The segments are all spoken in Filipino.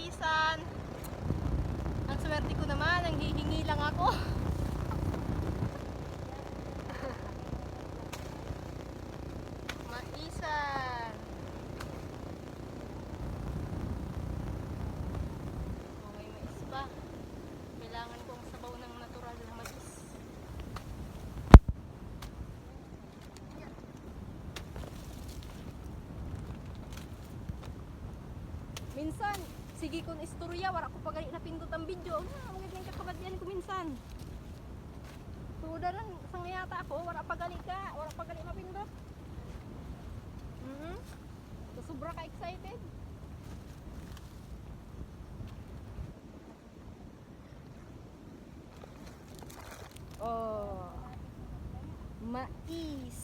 maisan. Ang swerte ko naman, ang hihingi lang ako. Maisan. Oh, may mais pa. Kailangan ko ang sabaw ng natural na mais. Minsan, sige kung istorya, wala ko pagali napindot ang video. Mga ganyan kakabadyan ko minsan. Tuda lang, sang yata ako, wala pagali mapindot. So, sobra ka excited. Oh, mais.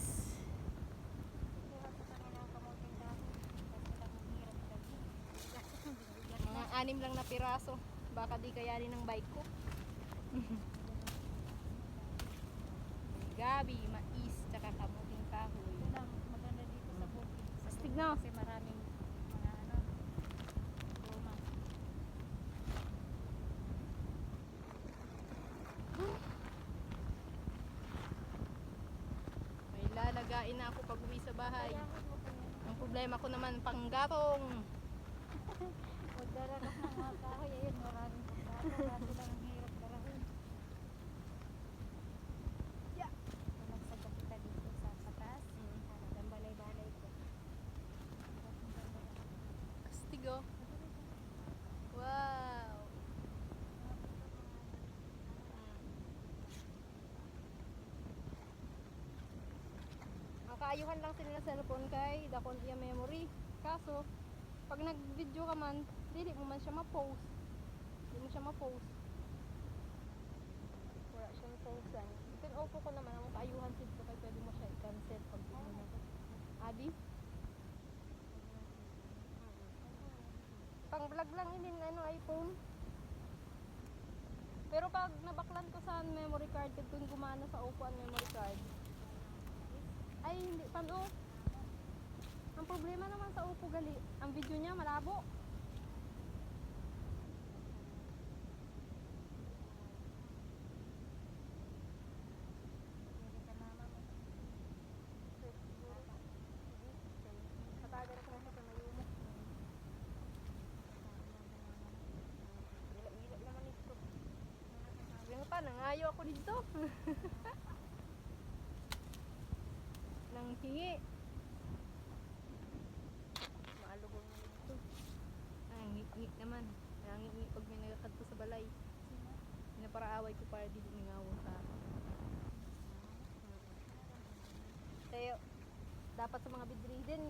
Mga 6 lang na piraso. Baka di kayanin ng bike ko. Gabi, mais, tsaka kamuting kahoy. Ito lang, maganda dito sa bukid. Astig na. Kasi maraming mga luma. May lalagain na ako pag uwi sa bahay. Kaya mo po yun. Ang problema ko naman, panggatong. Magdala ka ng mga kahoy. Ayun, maraming pagkato. Kaso lang ang hirap dalahin. Yeah. Magsaga kita dito sa taas. Ang balay-balay ko. Astig oh. Wow. Ang kaayuhan lang sila sa cellphone kay dakon iya memory. Kaso, pag nag-video ka man, dili mo man siya ma-post. Hindi mo siya ma-post. Wala siyang post-an. Pin-opo ko naman ang kaayuhan sid ko kay pwede mo siya i-cancel pag di mo na. Adi? Pang vlog lang inin iPhone. Pero pag nabaklan ko sa memory card, kung gumana sa Oppo ang memory card, ay hindi pano. Ang problema naman sa Oppo gali, ang video niya malabo. Patagan ako na sa mayumo. Gila-gila naman ito. Sabi mo pa, nangayo ako dito. Nang hingi. Maalugong mo dito. Nangingi naman. Nangingi pag may nagkakadto sa balay. Pinaparaaway ko para di lumingawon sa akin. Tayo, dapat sa mga bedridden,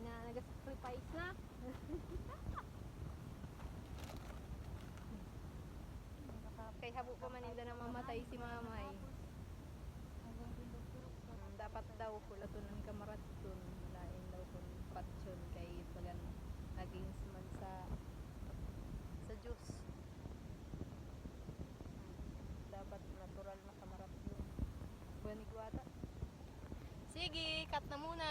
nag-sacrifice na. Kay habo pa maninda na mamatay si mamay. Dapat daw kulatunan kamaraton, lain daw kung patsyon kay pagan against man sa Diyos. Dapat natural na kamarat yun. Buwan ni Guwata. Sige, cut na muna.